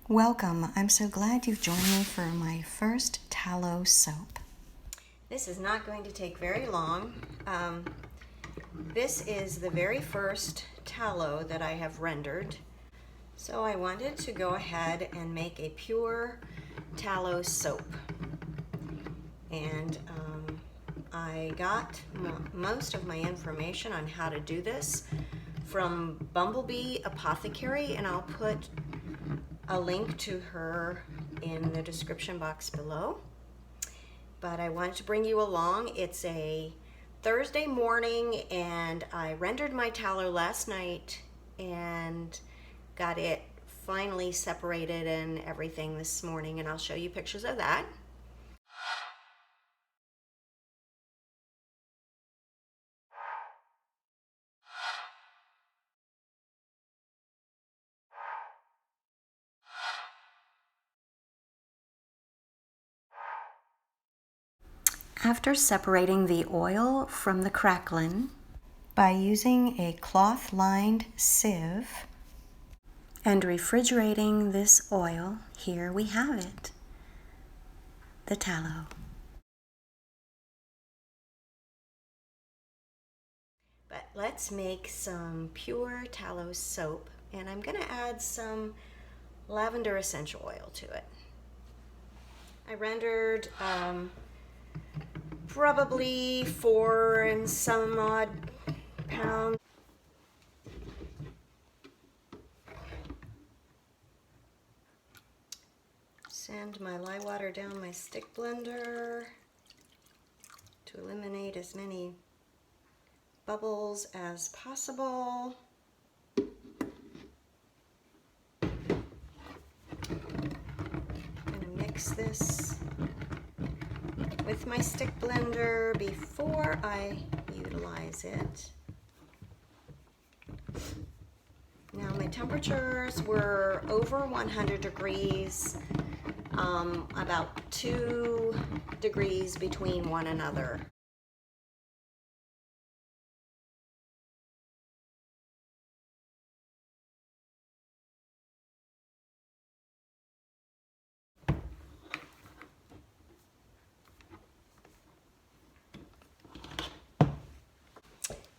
Welcome. I'm so glad you've joined me for my first tallow soap. This is not going to take very long. This is the very first tallow that I have rendered. So I wanted to go ahead and make a pure tallow soap. And I got most of my information on how to do this from Bumblebee Apothecary, and I'll put a link to her in the description box below. But I wanted to bring you along. It's a Thursday morning and I rendered my tallow last night and got it finally separated and everything this morning, and I'll show you pictures of that. After separating the oil from the cracklin by using a cloth-lined sieve and refrigerating this oil, here we have it, the tallow. But let's make some pure tallow soap, and I'm going to add some lavender essential oil to it. I rendered probably 4 and some odd pounds. Send my lye water down my stick blender to eliminate as many bubbles as possible. I'm going to mix this with my stick blender before I utilize it. Now my temperatures were over 100 degrees, about 2 degrees between one another.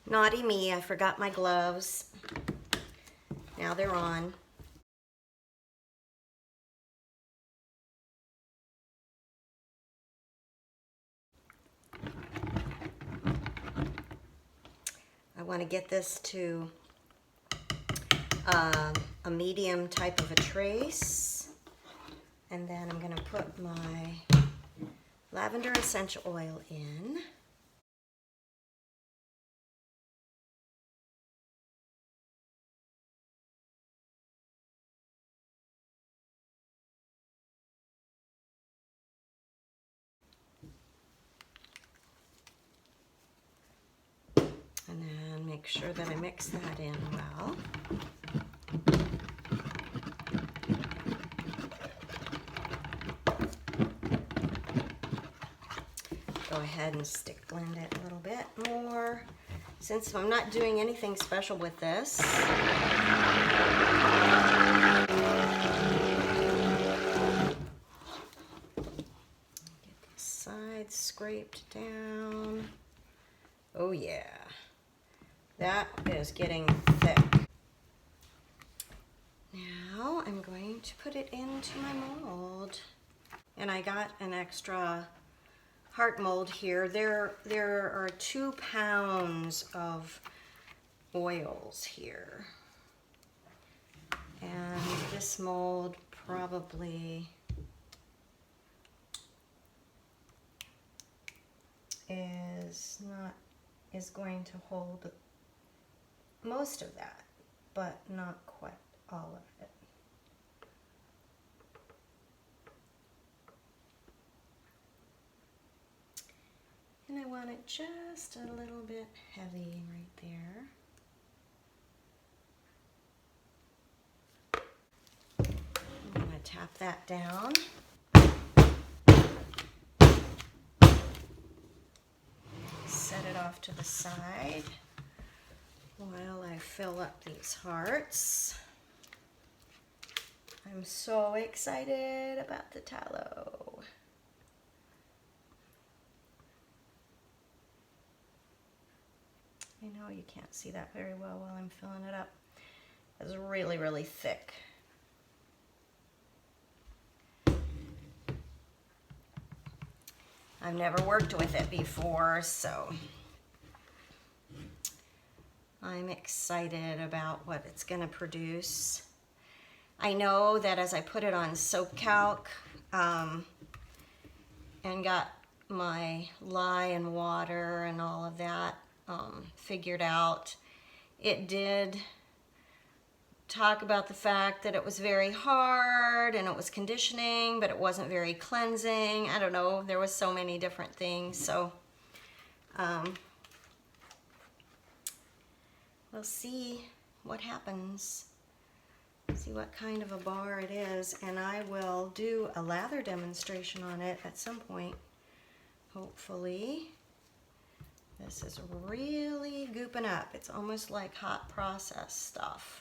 Naughty me, I forgot my gloves. Now they're on. I want to get this to a medium type of a trace, and then I'm going to put my lavender essential oil in. And then make sure that I mix that in well. Go ahead and stick blend it a little bit more. Since I'm not doing anything special with this, get the sides scraped down. Oh yeah, that is getting thick. Now I'm going to put it into my mold. And I got an extra heart mold here. There are 2 pounds of oils here. And this mold probably is going to hold most of that, but not quite all of it. And I want it just a little bit heavy right there. I'm going to tap that down. Set it off to the side while I fill up these hearts. I'm so excited about the tallow. I know you can't see that very well while I'm filling it up. It's really, really thick. I've never worked with it before, so I'm excited about what it's going to produce. I know that as I put it on soap calc and got my lye and water and all of that figured out, it did talk about the fact that it was very hard and it was conditioning, but it wasn't very cleansing. I don't know, there was so many different things. So we'll see what happens, see what kind of a bar it is, and I will do a lather demonstration on it at some point, hopefully. This is really gooping up. It's almost like hot process stuff.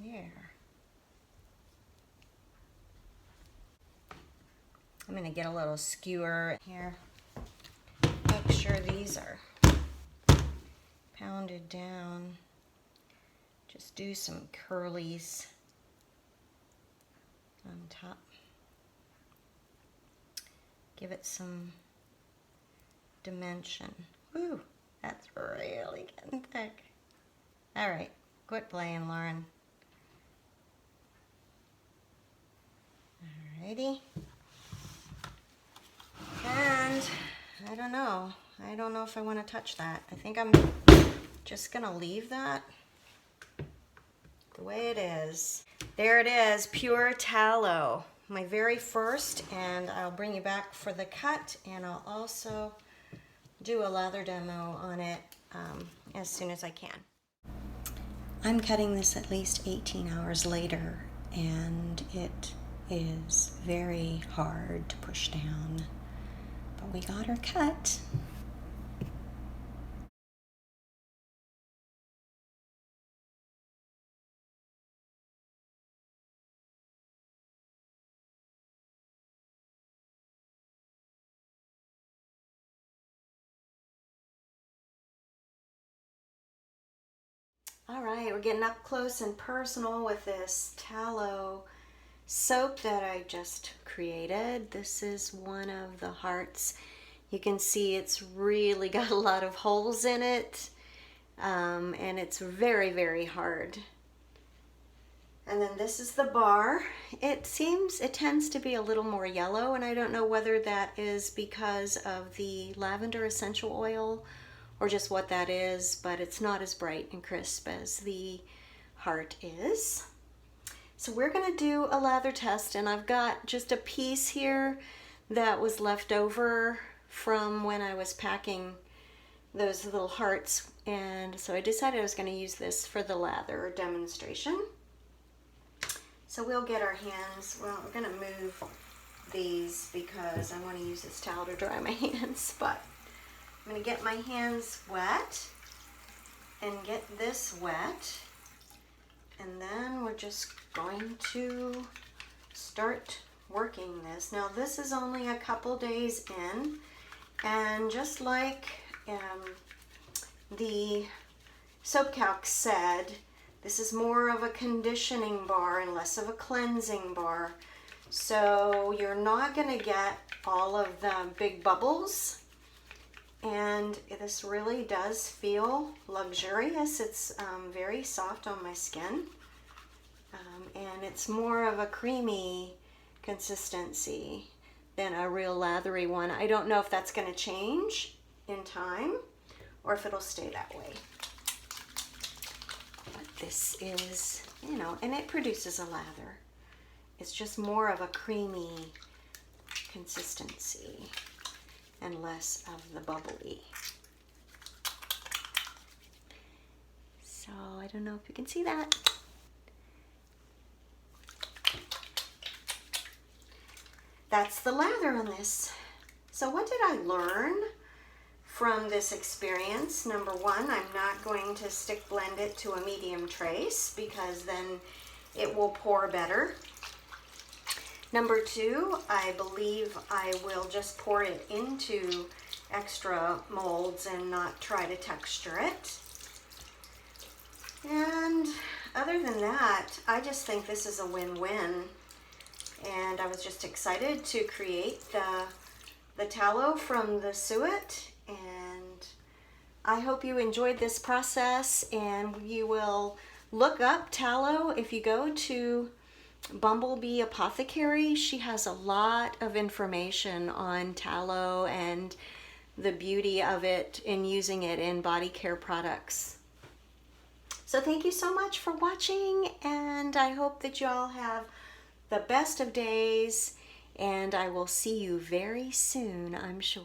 There. I'm going to get a little skewer here. Make sure these are pounded down. Just do some curlies on top. Give it some dimension. Woo, that's really getting thick. All right, quit playing, Lauren. Alrighty. And I don't know if I want to touch that. I think I'm just gonna leave that the way it is. There it is, pure tallow, my very first, and I'll bring you back for the cut, and I'll also do a lather demo on it as soon as I can. I'm cutting this at least 18 hours later, and it is very hard to push down, but we got her cut. All right, we're getting up close and personal with this tallow soap that I just created. This is one of the hearts. You can see it's really got a lot of holes in it, and it's very, very hard. And then this is the bar. It tends to be a little more yellow, and I don't know whether that is because of the lavender essential oil or just what that is, but it's not as bright and crisp as the heart is. So we're gonna do a lather test, and I've got just a piece here that was left over from when I was packing those little hearts, and so I decided I was gonna use this for the lather demonstration. So we'll get our hands, well, we're gonna move these because I wanna use this towel to dry my hands, but I'm gonna get my hands wet and get this wet, and then we're just going to start working this. Now this is only a couple days in, and just like the soap calc said, this is more of a conditioning bar and less of a cleansing bar. So you're not gonna get all of the big bubbles, and this really does feel luxurious. It's very soft on my skin, and it's more of a creamy consistency than a real lathery one. I don't know if that's going to change in time or if it'll stay that way. But this is, you know, and it produces a lather. It's just more of a creamy consistency and less of the bubbly. So I don't know if you can see that. That's the lather on this. So what did I learn from this experience? Number one, I'm not going to stick blend it to a medium trace because then it will pour better. Number two, I believe I will just pour it into extra molds and not try to texture it. And other than that, I just think this is a win-win. And I was just excited to create the tallow from the suet. And I hope you enjoyed this process, and you will look up tallow if you go to Bumblebee Apothecary. She has a lot of information on tallow and the beauty of it in using it in body care products. So thank you so much for watching, and I hope that you all have the best of days, and I will see you very soon, I'm sure.